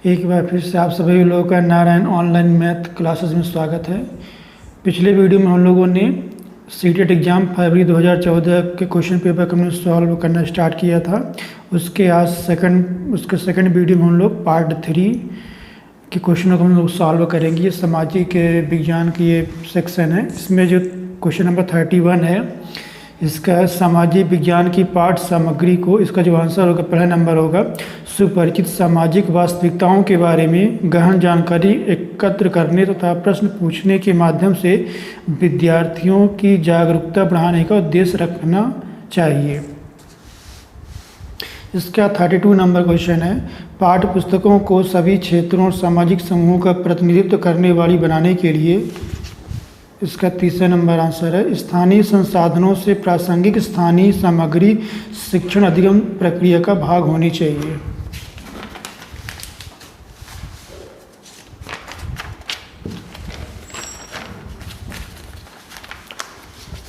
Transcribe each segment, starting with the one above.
एक बार फिर से आप सभी लोगों का नारायण ऑनलाइन मैथ क्लासेस में स्वागत है। पिछले वीडियो में हम लोगों ने सीटेट एग्ज़ाम फरवरी 2014 के क्वेश्चन पेपर को हमने सॉल्व करना स्टार्ट किया था। उसके सेकंड वीडियो में हम लोग पार्ट 3 के क्वेश्चनों को हम लोग सॉल्व करेंगे। ये सामाजिक विज्ञान की ये सेक्शन है। इसमें जो क्वेश्चन नंबर 31 है, इसका है सामाजिक विज्ञान की पाठ सामग्री को। इसका जो आंसर होगा, पहला नंबर होगा, सुपरिचित सामाजिक वास्तविकताओं के बारे में गहन जानकारी एकत्र करने तथा प्रश्न पूछने के माध्यम से विद्यार्थियों की जागरूकता बढ़ाने का उद्देश्य रखना चाहिए। इसका 32 नंबर क्वेश्चन है, पाठ्य पुस्तकों को सभी क्षेत्रों और सामाजिक समूहों का प्रतिनिधित्व करने वाली बनाने के लिए। इसका तीसरा नंबर आंसर है, स्थानीय संसाधनों से प्रासंगिक स्थानीय सामग्री शिक्षण अधिगम प्रक्रिया का भाग होनी चाहिए।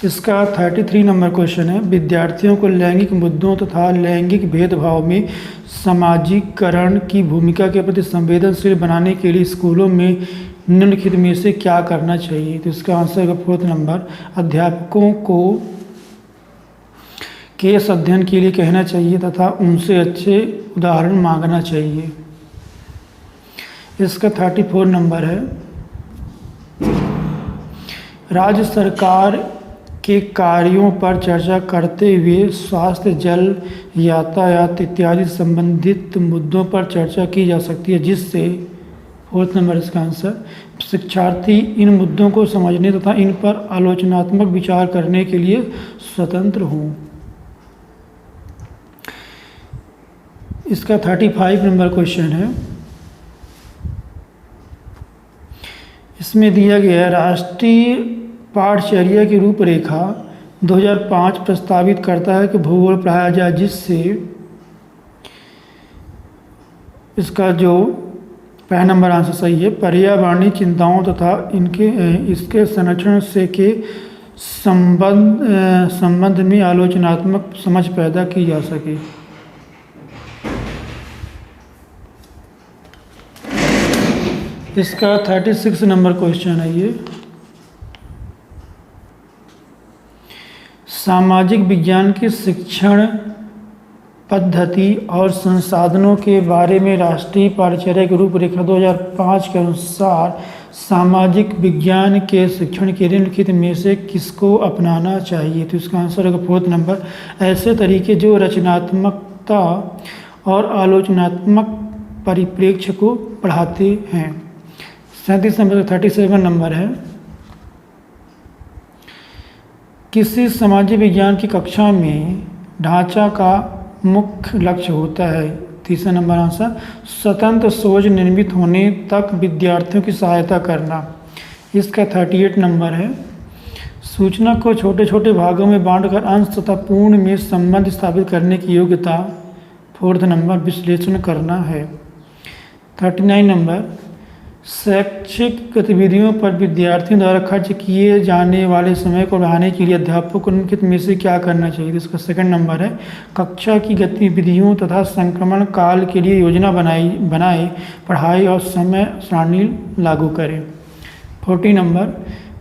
इसका 33 नंबर क्वेश्चन है, विद्यार्थियों को लैंगिक मुद्दों तथा लैंगिक भेदभाव में सामाजिकरण की भूमिका के प्रति संवेदनशील बनाने के लिए स्कूलों में निम्नलिखित में से क्या करना चाहिए। तो इसका आंसर है 4th नंबर, अध्यापकों को केस अध्ययन के लिए कहना चाहिए तथा उनसे अच्छे उदाहरण मांगना चाहिए। इसका 34 नंबर है, राज्य सरकार के कार्यों पर चर्चा करते हुए स्वास्थ्य, जल, यातायात इत्यादि संबंधित मुद्दों पर चर्चा की जा सकती है, जिससे 4th नंबर इसका आंसर, शिक्षार्थी इन मुद्दों को समझने तथा इन पर आलोचनात्मक विचार करने के लिए स्वतंत्र हों। इसका 35 नंबर क्वेश्चन है, इसमें दिया गया है राष्ट्रीय पाठचर्या की रूपरेखा 2005 प्रस्तावित करता है कि भूगोल पढ़ाया जाए, जिससे इसका जो पहला नंबर आंसर सही है, पर्यावरणीय चिंताओं तथा इसके संरक्षण से के संबंध में आलोचनात्मक समझ पैदा की जा सके। इसका 36 नंबर क्वेश्चन है ये, सामाजिक विज्ञान की शिक्षण पद्धति और संसाधनों के बारे में राष्ट्रीय पाठचर्या की रूपरेखा 2005 के अनुसार सामाजिक विज्ञान के शिक्षण के निम्नलिखित में से किसको अपनाना चाहिए। तो इसका आंसर होगा 4th नंबर, ऐसे तरीके जो रचनात्मकता और आलोचनात्मक परिप्रेक्ष्य को बढ़ाते हैं। 37 नंबर 37 नंबर है, किसी सामाजिक विज्ञान की कक्षा में ढांचा का मुख्य लक्ष्य होता है। तीसरा नंबर आंसर, स्वतंत्र सोच निर्मित होने तक विद्यार्थियों की सहायता करना। इसका 38 नंबर है, सूचना को छोटे छोटे भागों में बांटकर अंश तथा पूर्ण में संबंध स्थापित करने की योग्यता। 4th नंबर, विश्लेषण करना है। 39 नंबर, शैक्षिक गतिविधियों पर विद्यार्थियों द्वारा खर्च किए जाने वाले समय को बढ़ाने के लिए अध्यापकों को निम्नलिखित में से क्या करना चाहिए। इसका 2nd नंबर है, कक्षा की गतिविधियों तथा संक्रमण काल के लिए योजना बनाए, पढ़ाई और समय सारणी लागू करें। 40 नंबर,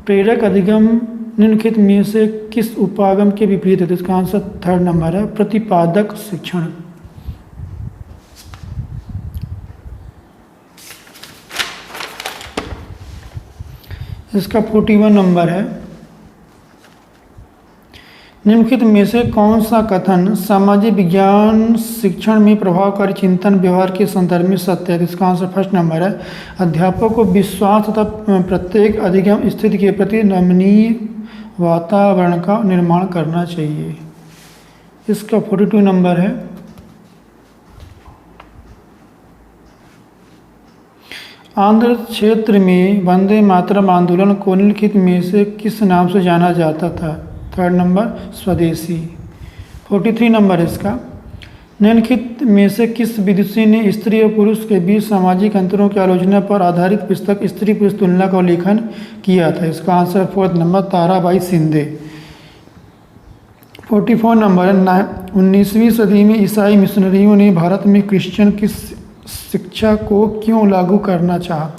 प्रेरक अधिगम निम्नलिखित में से किस उपागम के विपरीत है। तो इसका आंसर 3rd नंबर है, प्रतिपादक शिक्षण। इसका 41 नंबर है, निम्नलिखित में से कौन सा कथन सामाजिक विज्ञान शिक्षण में प्रभावकारी चिंतन व्यवहार के संदर्भ में सत्य है। इसका आंसर 1st नंबर है, अध्यापक को विश्वास तथा प्रत्येक अधिगम स्थिति के प्रति नमनीय वातावरण का निर्माण करना चाहिए। इसका 42 नंबर है, आंध्र क्षेत्र में वंदे मातरम आंदोलन को निम्नलिखित में से किस नाम से जाना जाता था। 3rd नंबर, स्वदेशी। 43 नंबर इसका, निम्नलिखित में से किस विदुषी ने स्त्री और पुरुष के बीच सामाजिक अंतरों की आलोचना पर आधारित पुस्तक स्त्री पुरुष तुलना का लेखन किया था। इसका answer 4th number, Tarabai Shinde. 44 number, 19वीं सदी में ईसाई मिशनरियों ने भारत में क्रिश्चियन की शिक्षा को क्यों लागू करना चाहा?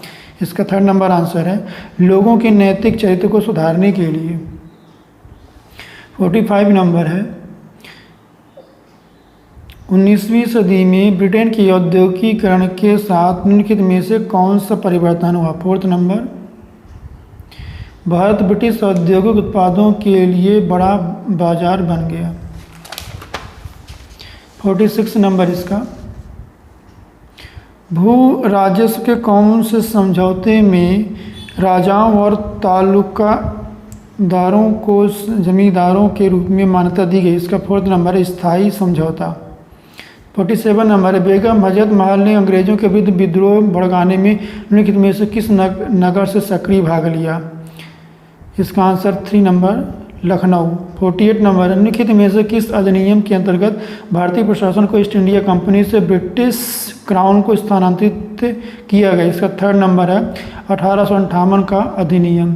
इसका थर्ड नंबर आंसर है लोगों के नैतिक चरित्र को सुधारने के लिए। 45 नंबर है 19वीं सदी में ब्रिटेन के औद्योगिकीकरण के साथ निम्नलिखित में से कौन सा परिवर्तन हुआ? फोर्थ नंबर, भारत ब्रिटिश औद्योगिक उत्पादों के लिए बड़ा बाजार बन गया। 46 नंबर इसका, भू राजस्व के कौन से समझौते में राजाओं और तालुकादारों को जमींदारों के रूप में मान्यता दी गई? इसका फोर्थ नंबर है स्थायी समझौता। 47 नंबर है बेगम हजरत महल ने अंग्रेजों के विरुद्ध विद्रोह भड़काने में निम्नलिखित में से किस नगर से सक्रिय भाग लिया? इसका आंसर 3 नंबर लखनऊ। 48 नंबर निम्नलिखित में से किस अधिनियम के अंतर्गत भारतीय प्रशासन को ईस्ट इंडिया कंपनी से ब्रिटिश क्राउन को स्थानांतरित किया गया? इसका थर्ड नंबर है 1858 का अधिनियम।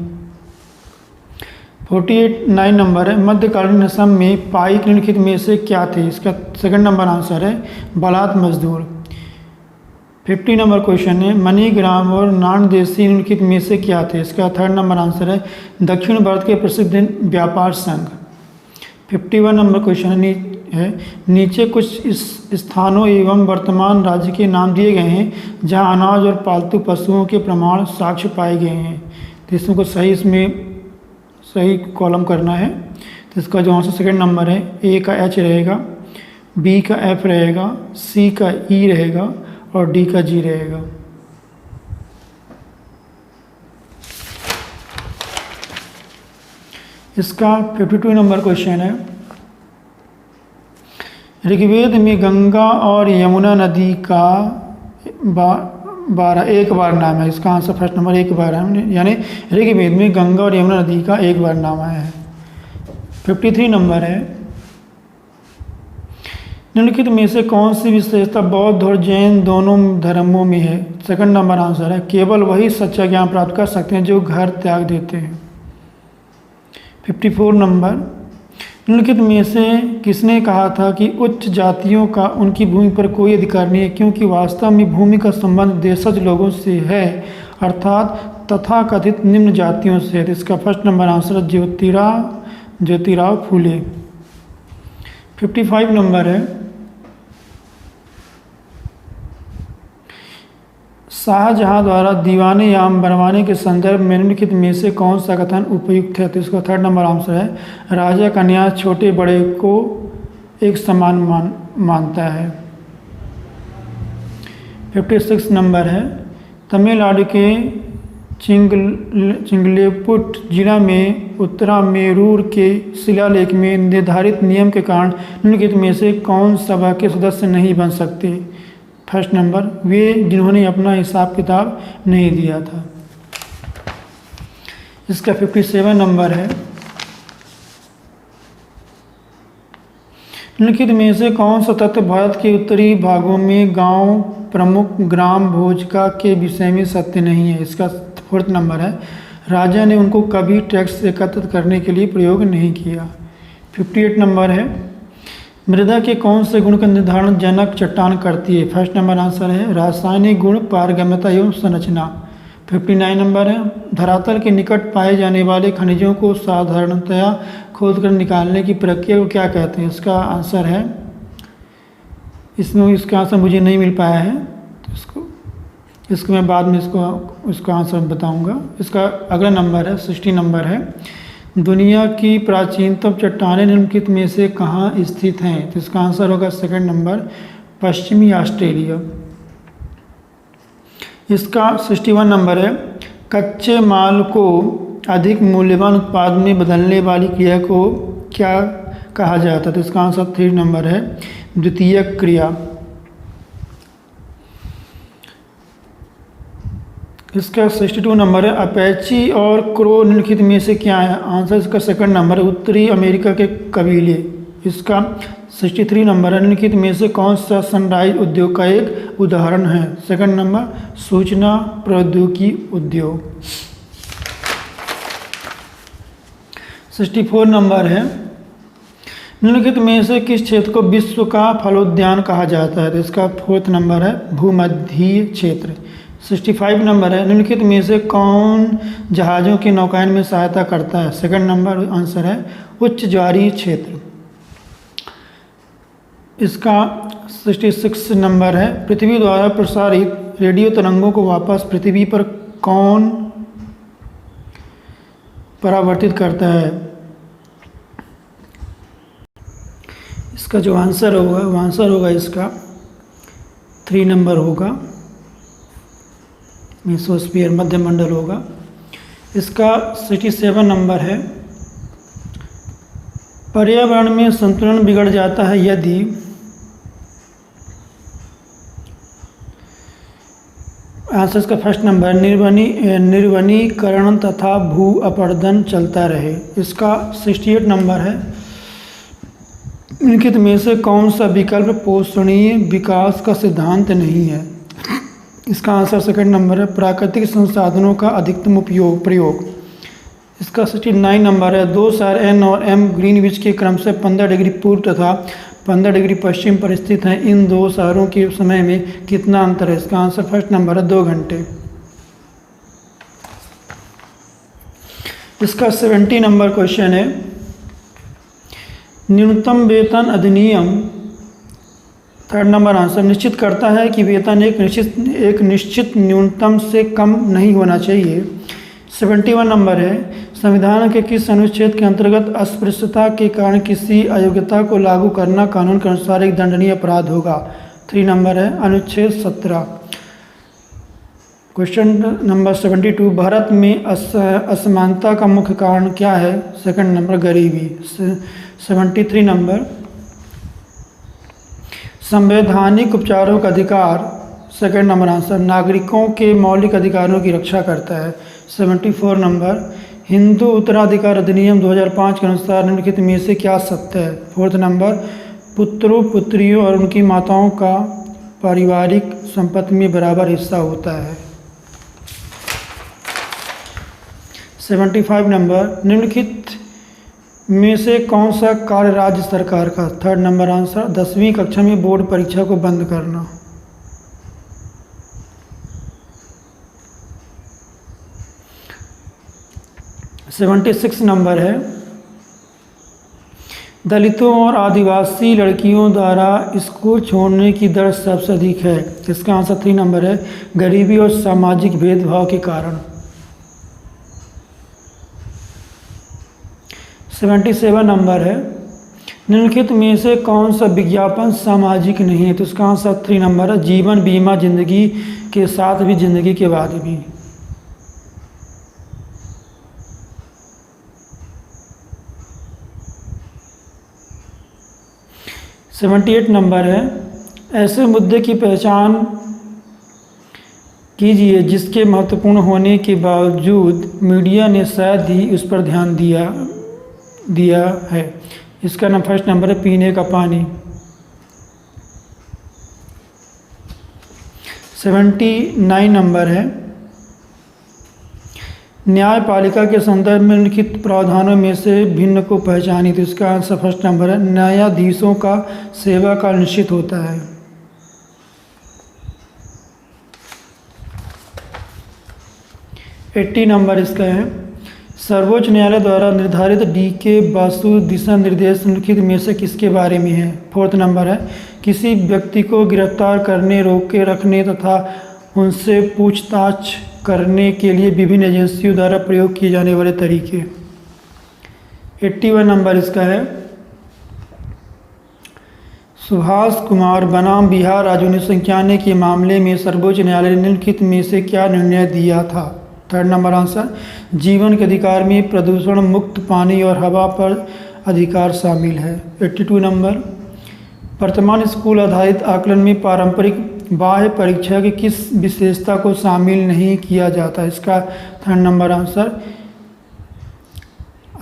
9 नंबर है मध्यकालीन असम में पाइक निम्नलिखित में से क्या थे? इसका सेकंड नंबर आंसर है बलात मजदूर। 50 नंबर क्वेश्चन है मणिग्राम और नानदेशी निम्नलिखित में से क्या थे? इसका थर्ड नंबर आंसर है दक्षिण भारत के प्रसिद्ध व्यापार संघ। 51 नंबर क्वेश्चन है नीचे कुछ इस स्थानों एवं वर्तमान राज्य के नाम दिए गए हैं जहां अनाज और पालतू पशुओं के प्रमाण साक्ष्य पाए गए हैं। तो इसमें को सही कॉलम करना है। तो इसका जो आंसर सेकंड नंबर है ए का एच रहेगा, बी का एफ रहेगा, सी का ई रहेगा और डी का जी रहेगा। इसका 52 नंबर क्वेश्चन है ऋग्वेद में गंगा और यमुना नदी का 12 एक बार नाम है। इसका आंसर फर्स्ट नंबर एक बार है, यानी ऋग्वेद में गंगा और यमुना नदी का एक बार नाम आया है। 53 नंबर है निम्नलिखित में से कौन सी विशेषता बौद्ध और जैन दोनों धर्मों में है? सेकंड नंबर आंसर है केवल वही सच्चा ज्ञान प्राप्त कर सकते हैं जो घर त्याग देते हैं। 54 नंबर निम्नलिखित में से किसने कहा था कि उच्च जातियों का उनकी भूमि पर कोई अधिकार नहीं है क्योंकि वास्तव में भूमि का संबंध देशज लोगों से है अर्थात तथाकथित निम्न जातियों से है? तो इसका फर्स्ट नंबर आंसर है ज्योतिराव फूले। 55 नंबर है शाहजहां द्वारा दीवाने याम बनवाने के संदर्भ में निम्नलिखित में से कौन सा कथन उपयुक्त है? तो इसका थर्ड नंबर आंसर है राजा का न्याय छोटे बड़े को एक समान मानता है। 56 नंबर है तमिलनाडु के चिंगलेपुट जिला में उत्तरामेरूर के शिलालेख में निर्धारित नियम के कारण निम्नलिखित में से कौन सभा के सदस्य नहीं बन सकते? फर्स्ट नंबर वे जिन्होंने अपना हिसाब किताब नहीं दिया था। इसका 57 नंबर है निम्नलिखित में से कौन सा तथ्य भारत के उत्तरी भागों में गांव प्रमुख ग्राम भोजका के विषय में सत्य नहीं है? इसका फोर्थ नंबर है राजा ने उनको कभी टैक्स एकत्रित करने के लिए प्रयोग नहीं किया। 58 नंबर है मृदा के कौन से गुण का निर्धारण जनक चट्टान करती है? फर्स्ट नंबर आंसर है रासायनिक गुण, पारगम्यता एवं संरचना। 59 नंबर है धरातल के निकट पाए जाने वाले खनिजों को साधारणतया खोदकर निकालने की प्रक्रिया को क्या कहते हैं? इसका आंसर है इसका आंसर मुझे नहीं मिल पाया है तो इसको मैं बाद में इसका आंसर बताऊंगा। इसका अगला नंबर है 60 नंबर है दुनिया की प्राचीनतम चट्टानें निम्नलिखित में से कहाँ स्थित हैं? तो इसका आंसर होगा सेकंड नंबर पश्चिमी ऑस्ट्रेलिया। इसका 61 नंबर है कच्चे माल को अधिक मूल्यवान उत्पाद में बदलने वाली क्रिया को क्या कहा जाता है? तो इसका आंसर 3 नंबर है द्वितीयक क्रिया। इसका 62 नंबर है अपैची और क्रो निम्नलिखित में से क्या है? आंसर इसका सेकंड नंबर है उत्तरी अमेरिका के कबीले। इसका 63 नंबर है निम्नलिखित में से कौन सा सनराइज उद्योग का एक उदाहरण है? सेकंड नंबर सूचना प्रौद्योगिकी उद्योग। 64 नंबर है निम्नलिखित में से किस क्षेत्र को विश्व का फलोद्यान कहा जाता है? तो इसका 4th नंबर है भूमध्य क्षेत्र। 65 नंबर है निम्नलिखित में से कौन जहाज़ों के नौकायन में सहायता करता है? 2nd नंबर आंसर है उच्च ज्वारीय क्षेत्र। इसका 66 नंबर है पृथ्वी द्वारा प्रसारित रेडियो तरंगों को वापस पृथ्वी पर कौन परावर्तित करता है? इसका जो आंसर होगा वो आंसर होगा इसका 3 नंबर होगा, मेसोस्फीयर मध्यमंडल होगा। इसका 67 नंबर है पर्यावरण में संतुलन बिगड़ जाता है यदि आंसर इसका 1st नंबर निर्वनीकरण तथा भू अपरदन चलता रहे। इसका 68 नंबर है निम्नलिखित में से कौन सा विकल्प पोषणीय विकास का सिद्धांत नहीं है? इसका आंसर 2nd नंबर है प्राकृतिक संसाधनों का अधिकतम प्रयोग। इसका 69 नंबर है 2 शहर एन और एम ग्रीनविच के क्रम से 15 डिग्री पूर्व तथा 15 डिग्री पश्चिम पर स्थित हैं। इन 2 शहरों के समय में कितना अंतर है? इसका आंसर 1st नंबर है 2 घंटे। इसका 70 नंबर क्वेश्चन है न्यूनतम वेतन अधिनियम 3rd नंबर आंसर निश्चित करता है कि वेतन एक निश्चित न्यूनतम से कम नहीं होना चाहिए। 71 नंबर है संविधान के किस अनुच्छेद के अंतर्गत अस्पृश्यता के कारण किसी अयोग्यता को लागू करना कानून के अनुसार एक दंडनीय अपराध होगा? 3 नंबर है अनुच्छेद 17। क्वेश्चन नंबर 72 भारत में असमानता का मुख्य कारण क्या है? 2nd नंबर गरीबी। 73 नंबर संवैधानिक उपचारों का अधिकार 2nd नंबर आंसर नागरिकों के मौलिक अधिकारों की रक्षा करता है। 74 नंबर हिंदू उत्तराधिकार अधिनियम 2005 के अनुसार निम्नलिखित में से क्या सत्य है? 4th नंबर पुत्रों पुत्रियों और उनकी माताओं का पारिवारिक संपत्ति में बराबर हिस्सा होता है। 75 नंबर निम्नलिखित में से कौन सा कार्य राज्य सरकार का? 3rd नंबर आंसर 10वीं कक्षा में बोर्ड परीक्षा को बंद करना। 76 नंबर है दलितों और आदिवासी लड़कियों द्वारा स्कूल छोड़ने की दर सबसे अधिक है। इसका आंसर 3 नंबर है गरीबी और सामाजिक भेदभाव के कारण। 77 नंबर है निम्नलिखित में से कौन सा विज्ञापन सामाजिक नहीं है? तो इसका आंसर 3 नंबर है जीवन बीमा जिंदगी के साथ भी जिंदगी के बाद भी। 78 नंबर है ऐसे मुद्दे की पहचान कीजिए जिसके महत्वपूर्ण होने के बावजूद मीडिया ने शायद ही उस पर ध्यान दिया है। इसका 1st नंबर है पीने का पानी। 79 नंबर है न्यायपालिका के संदर्भ में लिखित प्रावधानों में से भिन्न को पहचानी। तो इसका आंसर 1st नंबर है न्यायाधीशों का सेवा काल निश्चित होता है। 80 नंबर इसका है सर्वोच्च न्यायालय द्वारा निर्धारित डीके बासु दिशा निर्देश निम्नलिखित में से किसके बारे में है? 4th नंबर है किसी व्यक्ति को गिरफ्तार करने रोके रखने तथा उनसे पूछताछ करने के लिए विभिन्न एजेंसियों द्वारा प्रयोग किए जाने वाले तरीके। 81 नंबर इसका है सुभाष कुमार बनाम बिहार राज्य 1991 के मामले में सर्वोच्च न्यायालय ने निम्नलिखित में से क्या निर्णय दिया था? 3rd नंबर आंसर जीवन के अधिकार में प्रदूषण मुक्त पानी और हवा पर अधिकार शामिल है। 82 नंबर वर्तमान स्कूल आधारित आकलन में पारंपरिक बाह्य परीक्षा की किस विशेषता को शामिल नहीं किया जाता? इसका 3rd नंबर आंसर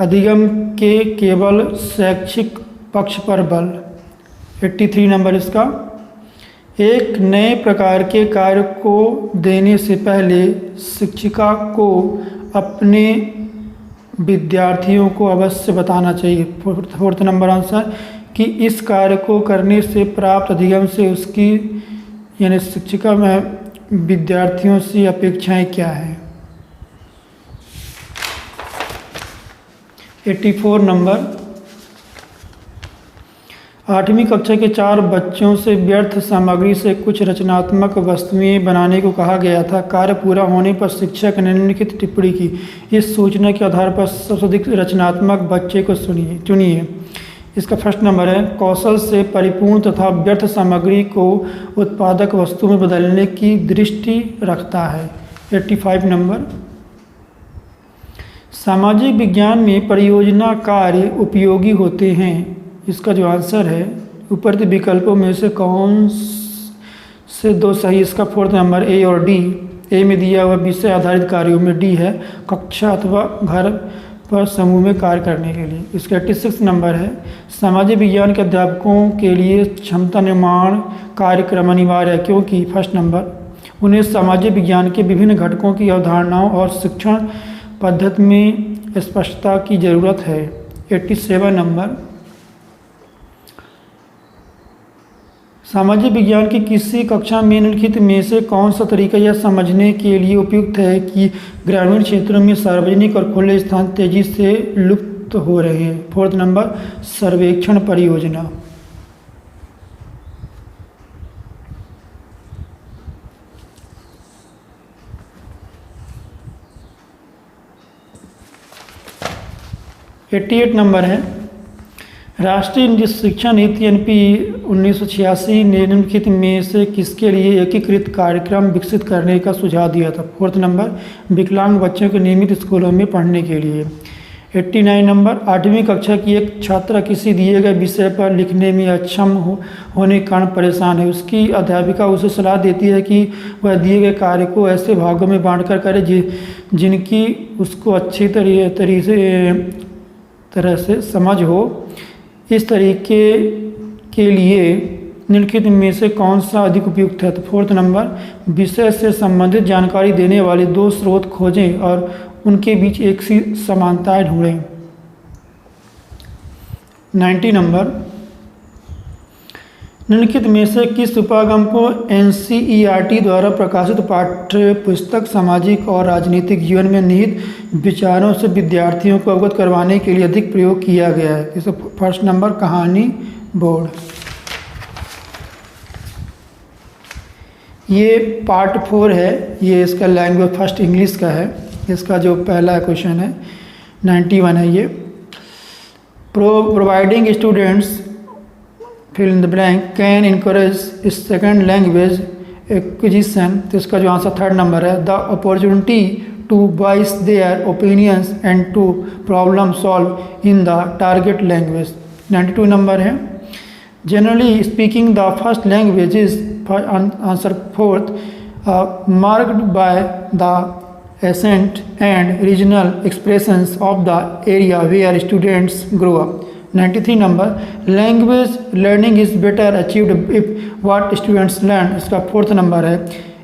अधिगम के केवल शैक्षिक पक्ष पर बल। 83 नंबर इसका एक नए प्रकार के कार्य को देने से पहले शिक्षिका को अपने विद्यार्थियों को अवश्य बताना चाहिए। फोर्थ नंबर आंसर कि इस कार्य को करने से प्राप्त अधिगम से उसकी यानी शिक्षिका में विद्यार्थियों से अपेक्षाएं क्या है। 84 नंबर, 8वीं कक्षा के 4 बच्चों से व्यर्थ सामग्री से कुछ रचनात्मक वस्तुएं बनाने को कहा गया था। कार्य पूरा होने पर शिक्षक ने निम्नलिखित टिप्पणी की। इस सूचना के आधार पर सबसे अधिक रचनात्मक बच्चे को चुनिए। इसका फर्स्ट नंबर है, कौशल से परिपूर्ण तथा व्यर्थ सामग्री को उत्पादक वस्तु में बदलने की दृष्टि रखता है। 85 नंबर, सामाजिक विज्ञान में परियोजना कार्य उपयोगी होते हैं। इसका जो आंसर है ऊपर के विकल्पों में से कौन से 2 सही। इसका फोर्थ नंबर ए और डी। ए में दिया हुआ विषय आधारित कार्यों में डी है कक्षा अथवा घर पर समूह में कार्य करने के लिए। इसका 86 नंबर है, सामाजिक विज्ञान के अध्यापकों के लिए क्षमता निर्माण कार्यक्रम अनिवार्य है क्योंकि फर्स्ट नंबर उन्हें सामाजिक विज्ञान के विभिन्न घटकों की अवधारणाओं और शिक्षण पद्धति में स्पष्टता की जरूरत है। 87 नंबर, सामाजिक विज्ञान की किसी कक्षा में निम्नलिखित में से कौन सा तरीका यह समझने के लिए उपयुक्त है कि ग्रामीण क्षेत्रों में सार्वजनिक और खुले स्थान तेजी से लुप्त हो रहे हैं। फोर्थ नंबर, सर्वेक्षण परियोजना। एट्टी 88 नंबर है, राष्ट्रीय शिक्षा नीति एनपी 1986 ने निम्नलिखित में से किसके लिए एकीकृत कार्यक्रम विकसित करने का सुझाव दिया था। फोर्थ नंबर, विकलांग बच्चों के नियमित स्कूलों में पढ़ने के लिए। 89 नंबर, 8वीं कक्षा की एक छात्रा किसी दिए गए विषय पर लिखने में अक्षम होने के कारण परेशान है। उसकी अध्यापिका उसे सलाह देती है कि वह दिए गए कार्य को ऐसे भागों में बांटकर करे जिनकी उसको अच्छी तरह से समझ हो। इस तरीके के लिए निम्नलिखित में से कौन सा अधिक उपयुक्त है। तो फोर्थ नंबर, विषय से संबंधित जानकारी देने वाले 2 स्रोत खोजें और उनके बीच एक सी समानताएं ढूंढें। 90 नंबर, निम्नलिखित में से किस उपागम को एनसीईआरटी द्वारा प्रकाशित पाठ्य पुस्तक सामाजिक और राजनीतिक जीवन में निहित विचारों से विद्यार्थियों को अवगत करवाने के लिए अधिक प्रयोग किया गया है। इसका फर्स्ट नंबर, कहानी बोर्ड। ये पार्ट 4 है, ये इसका लैंग्वेज फर्स्ट इंग्लिश का है। इसका जो पहला क्वेश्चन है 91 है। ये providing students fill in the blank can encourage second language acquisition। तो इसका जो आंसर थर्ड नंबर है, the opportunity to voice their opinions and to problem solve in the target language। 92 number है, generally speaking the first language is answer fourth marked by the accent and regional expressions of the area where students grow up। 93 number, language learning is better achieved if what students learn. इसका fourth number है,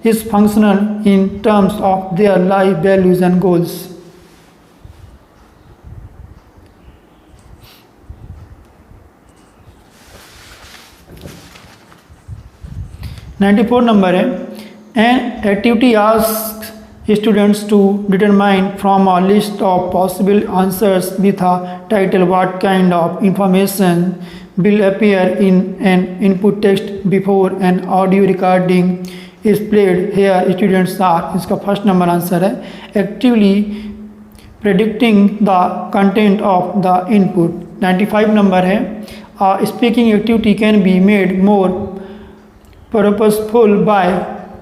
is functional in terms of their life values and goals. 94 number है, an activity asks students to determine from a list of possible answers with a title what kind of information will appear in an input text before an audio recording is played। Here students are, इसका first number answer है, actively predicting the content of the input। 95 number है, speaking activity can be made more purposeful by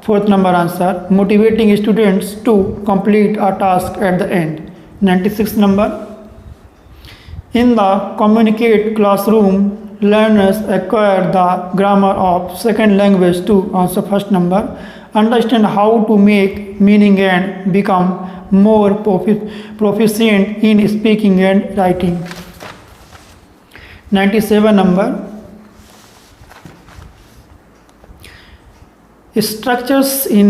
fourth number answer motivating students to complete a task at the end. 96 number, in the communicate classroom learners acquire the grammar of second language to. Answer first number, understand how to make meaning and become more proficient in speaking and writing. 97 number, structures in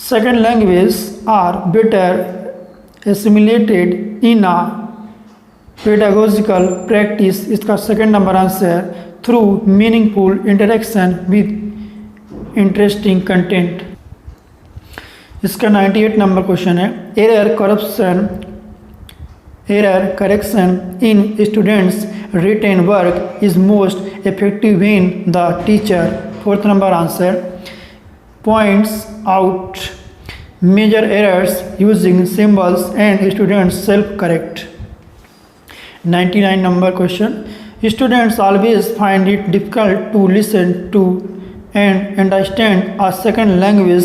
second language are better assimilated in a pedagogical practice, इसका second number answer, through meaningful interaction with interesting content। इसका 98 number question है, error correction in students written work is most effective when the teacher, fourth number answer, points out major errors using symbols and students self correct। 99 number question, students always find it difficult to listen to and understand a second language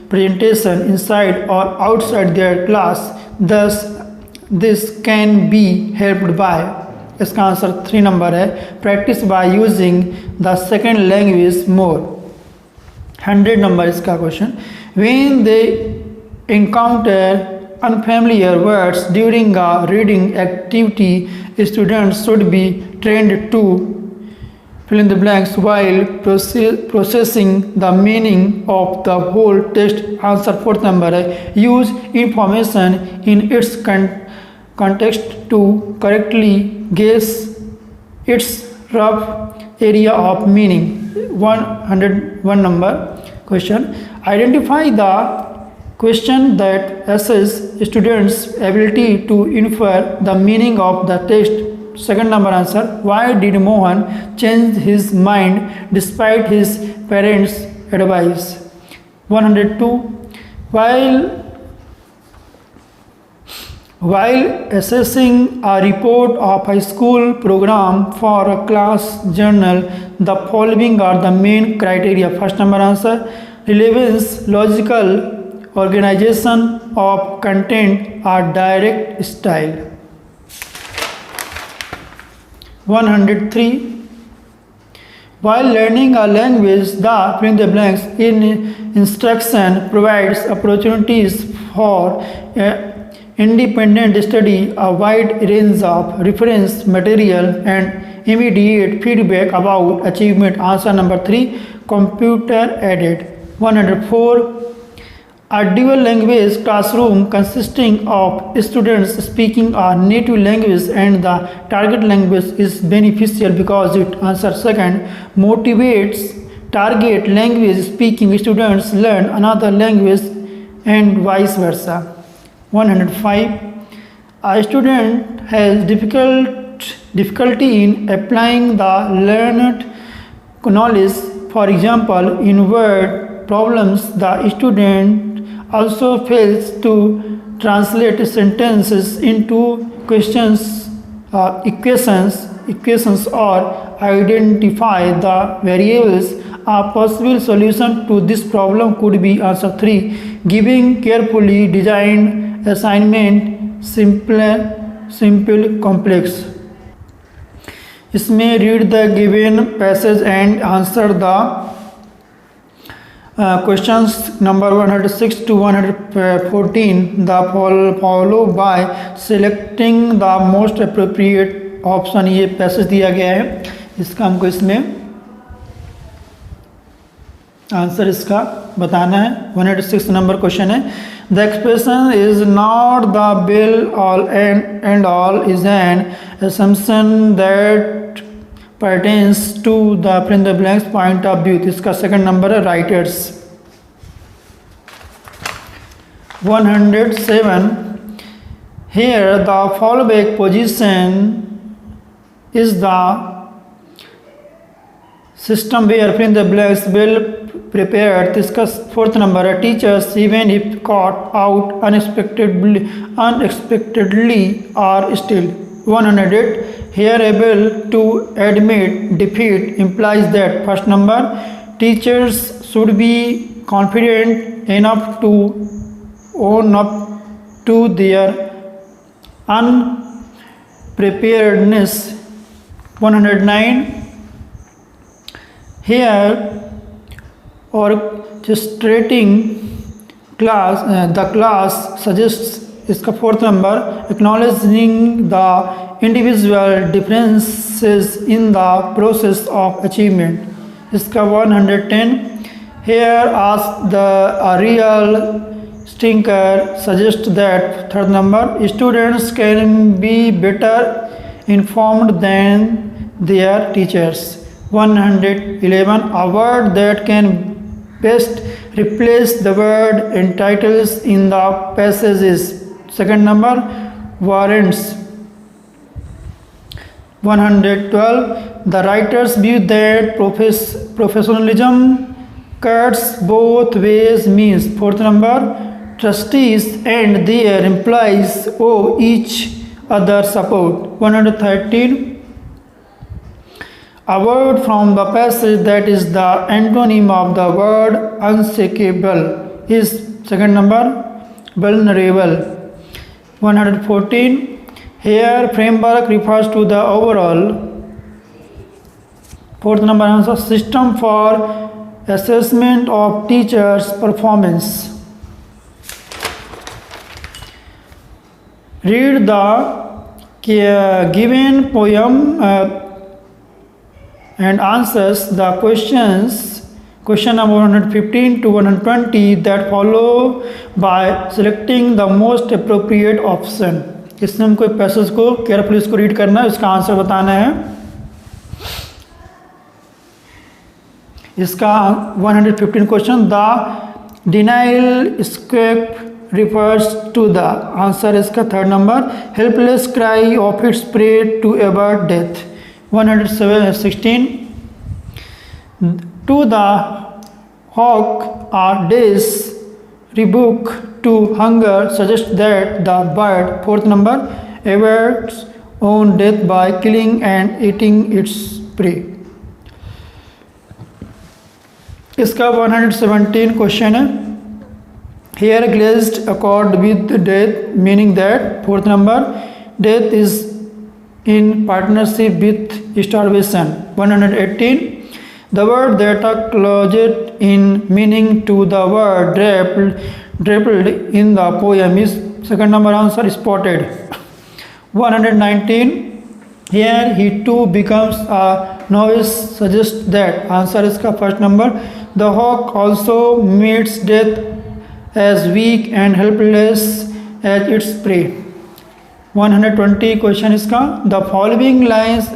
presentation inside or outside their class, thus this can be helped by, इसका answer 3 number है, practice by using the second language more। 100 number इसका question, when they encounter unfamiliar words during a reading activity, students should be trained to fill in the blanks while processing the meaning of the whole text। Answer 4th number है, use information in its context to correctly guess its rough area of meaning। 101 number question, identify the question that assess students ability to infer the meaning of the text। second number answer, why did Mohan change his mind despite his parents advice। 102, while assessing a report of a school program for a class journal, the following are the main criteria। first number answer, relevance, logical organization of content, or direct style। 103, while learning a language, the fill in the blanks in instruction provides opportunities for independent study, a wide range of reference material, and immediate feedback about achievement। answer number 3, computer aided। 104, a dual language classroom consisting of students speaking a native language and the target language is beneficial because it, answer second, motivates target language speaking students learn another language and vice versa। 105, a student has difficulty in applying the learned knowledge, for example in word problems, the student also fails to translate sentences into equations or identify the variables। a possible solution to this problem could be, answer 3, giving carefully designed assignment, simple complex। इसमें read the given passage and answer the questions number 106 to 114, the follow by selecting the most appropriate option। ये passage दिया गया है, इसका हमको इसमें answer इसका बताना है। 106 नंबर क्वेश्चन है, the expression is not the bill all and all is an assumption that pertains to the fill in the blanks point of view। इसका सेकंड नंबर है, writers. 107, here the fallback position is the system where fill in the blanks well prepared। इसका fourth number है, teachers even if caught out unexpectedly are still। 108, here able to admit defeat implies that, first number, teachers should be confident enough to own up to their unpreparedness। 109, here orchestrating the class suggests, इसका fourth number, acknowledging the individual differences in the process of achievement। इसका 110, here ask the real Stinker suggests that, third number, students can be better informed than their teachers. 111. A word that can best replace the word entitles in the passages. Second number, warrants. 112. The writer's view that professionalism cuts both ways means. Fourth number, trustees and their employees owe each other support. 113. A word from the passage that is the antonym of the word unshakable is, second number, vulnerable. 114. Here framework refers to the overall, fourth number answer, system for assessment of teachers' performance. Read the given poem and answers the questions, question number 115 to 120 that follow by selecting the most appropriate option. इसमें हमको एक passage को carefully इसको read करना है, इसका answer बताना है. इसका 115 question, the denial script refers to the, answer इसका third number, helpless cry of its prey to avert death. 116. To the hawk a day's rebuke to hunger suggests that the bird, fourth number, averts own death by killing and eating its prey. इसका 117 question है. Here glazed accord with death, meaning that, fourth number, death is in partnership with starvation. 118. The word that are closet in meaning to the word draped in the poem is, second number answer, spotted. 119. Here he too becomes a novice suggests that, answer इसका first number, the hawk also meets death as weak and helpless as its prey. 120 question इसका, the following lines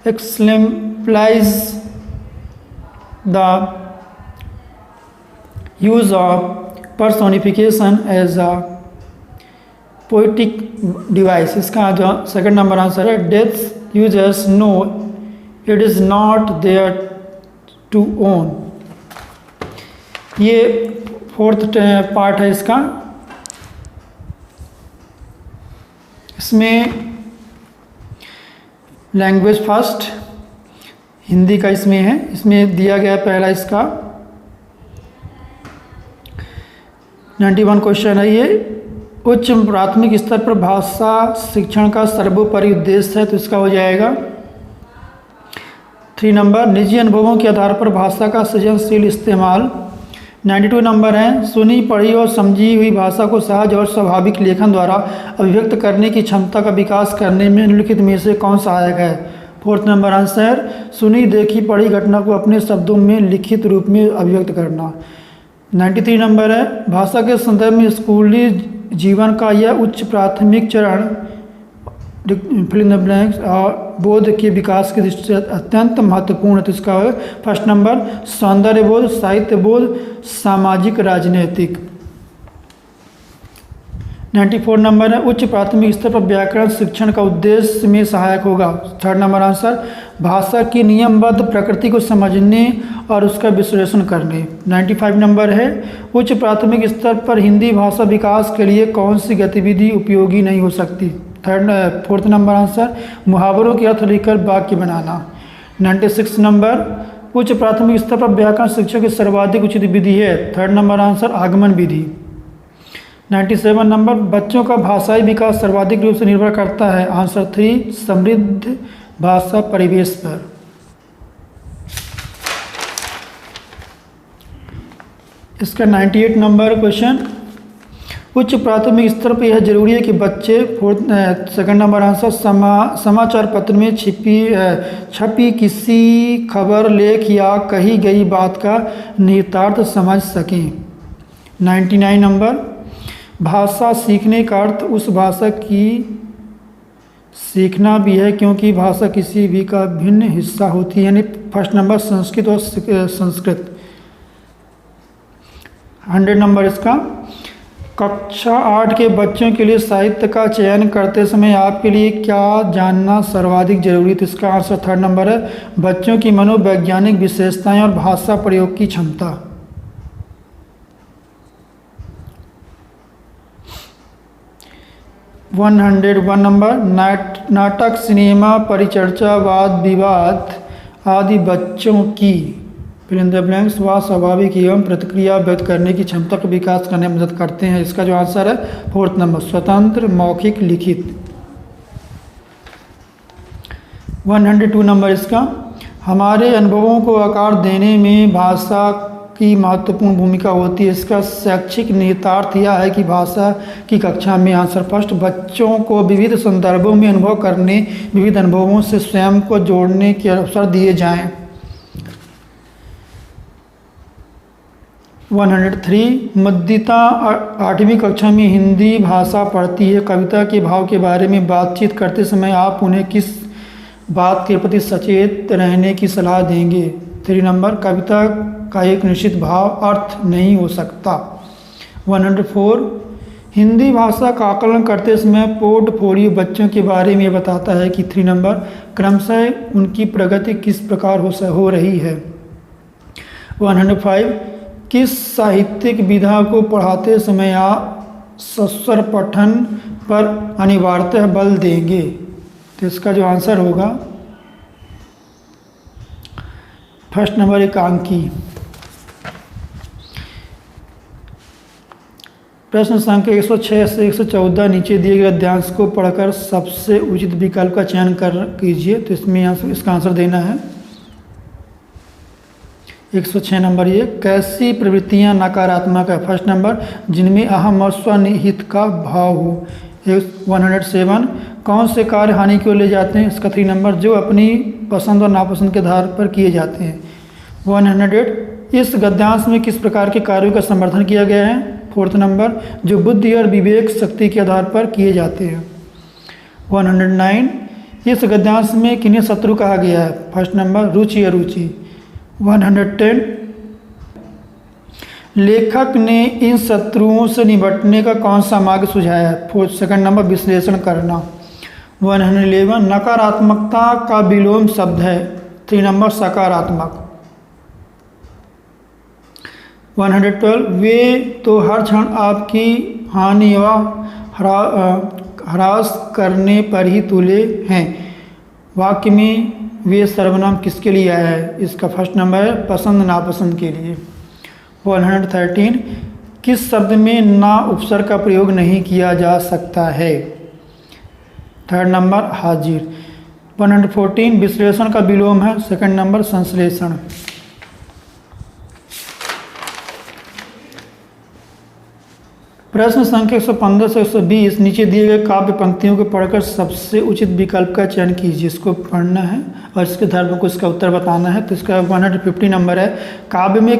exemplifies the use of personification as a poetic device. इसका जो second number answer है, death users know it is not there to own. ये fourth part है इसका. इसमें language first Hindi का इसमें है. इसमें दिया गया पहला इसका 91 क्वेश्चन है. ये उच्च प्राथमिक स्तर पर भाषा शिक्षण का सर्वोपरि उद्देश्य है, तो इसका हो जाएगा 3 नंबर, निजी अनुभवों के आधार पर भाषा का सृजनशील इस्तेमाल. 92 नंबर है, सुनी पढ़ी और समझी हुई भाषा को सहज और स्वाभाविक लेखन द्वारा अभिव्यक्त करने की क्षमता का विकास करने में निम्नलिखित में से कौन सहायक है. फोर्थ नंबर आंसर, सुनी देखी पढ़ी घटना को अपने शब्दों में लिखित रूप में अभिव्यक्त करना. 93 नंबर है, भाषा के संदर्भ में स्कूली जीवन का यह उच्च प्राथमिक चरण फिल इन द ब्लैंक्स और बोध के विकास की दृष्टि से अत्यंत महत्वपूर्ण है. तो इसका है फर्स्ट नंबर, सौंदर्य बोध, साहित्य बोध, सामाजिक राजनीतिक. 94 नंबर है, उच्च प्राथमिक स्तर पर व्याकरण शिक्षण का उद्देश्य में सहायक होगा. थर्ड नंबर आंसर, भाषा की नियमबद्ध प्रकृति को समझने और उसका विश्लेषण करने. 95 नंबर है, उच्च प्राथमिक स्तर पर हिंदी भाषा विकास के लिए कौन सी गतिविधि उपयोगी नहीं हो सकती. फोर्थ नंबर आंसर, मुहावरों के अर्थ लिखकर वाक्य बनाना. 96 नंबर, उच्च प्राथमिक स्तर पर व्याकरण शिक्षा की सर्वाधिक उचित विधि है. थर्ड नंबर आंसर, आगमन विधि. 97 नंबर, बच्चों का भाषाई विकास सर्वाधिक रूप से निर्भर करता है. आंसर 3, समृद्ध भाषा परिवेश पर. इसका 98 नंबर क्वेश्चन, उच्च प्राथमिक स्तर पर यह जरूरी है कि बच्चे, सेकंड नंबर आंसर, समाचार पत्र में छपी किसी खबर, लेख या कही गई बात का निहितार्थ समझ सकें. 99 नंबर, भाषा सीखने का अर्थ उस भाषा की सीखना भी है क्योंकि भाषा किसी भी का भिन्न हिस्सा होती है, यानी फर्स्ट नंबर संस्कृत और संस्कृत। 100 नंबर इसका, कक्षा 8 के बच्चों के लिए साहित्य का चयन करते समय आपके लिए क्या जानना सर्वाधिक जरूरी? तो इसका आंसर 3rd नंबर है, बच्चों की मनोवैज्ञानिक विशेषताएं और भाषा प्रयोग की क्षमता। 101 नंबर, नाटक, सिनेमा, परिचर्चा, वाद विवाद आदि बच्चों की फिल इन द ब्लैंक्स व स्वाभाविक एवं प्रतिक्रिया व्यक्त करने की क्षमता का विकास करने में मदद करते हैं। इसका जो आंसर है 4th नंबर, स्वतंत्र, मौखिक, लिखित। 102 नंबर इसका, हमारे अनुभवों को आकार देने में भाषा की महत्वपूर्ण भूमिका होती है। इसका शैक्षिक निहितार्थ यह है कि भाषा की कक्षा में आंसर फर्स्ट, बच्चों को विविध संदर्भों में अनुभव करने, विविध अनुभवों से स्वयं को जोड़ने के अवसर दिए जाएं। 103, मद्दिता 8वीं कक्षा में हिंदी भाषा पढ़ती है। कविता के भाव के बारे में बातचीत करते समय आप उन्हें किस बात के प्रति सचेत रहने की सलाह देंगे? 3 नंबर, कविता का एक निश्चित भाव अर्थ नहीं हो सकता। 104, हिंदी भाषा का आकलन करते समय पोर्टफोलियो बच्चों के बारे में बताता है कि 3 नंबर, क्रमशः उनकी प्रगति किस प्रकार हो रही है। 105, किस साहित्यिक विधा को पढ़ाते समय आप सस्वर पठन पर अनिवार्यतः बल देंगे? तो इसका जो आंसर होगा 1st नंबर, एकांकी। प्रश्न संख्या 106 से 114 नीचे दिए गए गद्यांश को पढ़कर सबसे उचित विकल्प का चयन कीजिए। तो इसमें इसका आंसर देना है 106 नंबर, ये कैसी प्रवृत्तियां नकारात्मक है? 1st नंबर, जिनमें अहम और स्वनिहित का भाव हो। 107, कौन से कार्य हानि की ओर ले जाते हैं? इसका 3 नंबर, जो अपनी पसंद और नापसंद के आधार पर किए जाते हैं। 108, इस गद्यांश में किस प्रकार के कार्यों का समर्थन किया गया है? 4th नंबर, जो बुद्धि और विवेक शक्ति के आधार पर किए जाते हैं। 109, इस गद्यांश में किन्हें शत्रु कहा गया है? 1st नंबर, रुचि अरुचि। 110, लेखक ने इन शत्रुओं से निपटने का कौन सा मार्ग सुझाया है? 2nd नंबर, विश्लेषण करना। 111, नकारात्मकता का विलोम शब्द है। 3 नंबर, सकारात्मक। 112, वे तो हर क्षण आपकी हानि व ह्रास करने पर ही तुले हैं। वाक्य में वे सर्वनाम किसके लिए आया है? इसका 1st नंबर है, पसंद नापसंद के लिए। 113, किस शब्द में ना उपसर्ग का प्रयोग नहीं किया जा सकता है? 3rd नंबर, हाजिर। 114, विश्लेषण का विलोम है। 2nd नंबर, संश्लेषण। प्रश्न संख्या 115 से 120 नीचे दिए गए काव्य पंक्तियों को पढ़कर सबसे उचित विकल्प का चयन कीजिए। इसको पढ़ना है और इसके धर्म को इसका उत्तर बताना है। तो इसका 150 नंबर है, काव्य में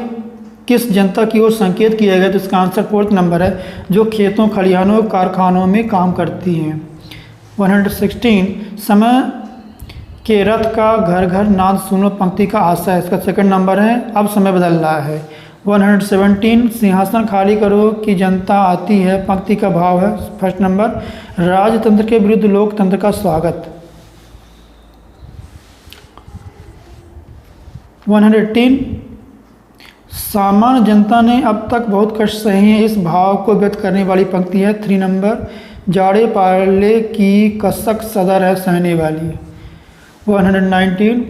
किस जनता की ओर संकेत किया गया? तो इसका आंसर 4th नंबर है, जो खेतों, खलिहानों, कारखानों में काम करती हैं। 116, समय के रथ का घर घर नाद सुनो पंक्ति का आशा है। इसका 2nd नंबर है, अब समय बदल रहा है। 117, सिंहासन खाली करो कि जनता आती है पंक्ति का भाव है। 1st नंबर, राजतंत्र के विरुद्ध लोकतंत्र का स्वागत। 118, सामान्य जनता ने अब तक बहुत कष्ट सहे हैं, इस भाव को व्यक्त करने वाली पंक्ति है। 3 नंबर, जाड़े पाले की कसक सदर है सहने वाली। 119,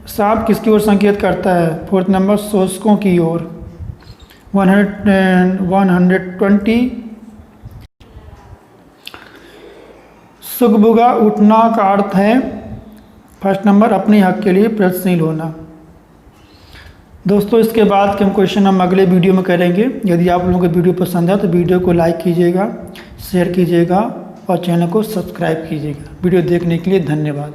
सांप किसकी ओर संकेत करता है? 4th नंबर, शोषकों की ओर। 120, सुगबुगा उठना का अर्थ है 1st नंबर, अपने हक के लिए प्रयत्नशील होना। दोस्तों, इसके बाद के हम क्वेश्चन हम अगले वीडियो में करेंगे। यदि आप लोगों को वीडियो पसंद है तो वीडियो को लाइक कीजिएगा, शेयर कीजिएगा और चैनल को सब्सक्राइब कीजिएगा। वीडियो देखने के लिए धन्यवाद।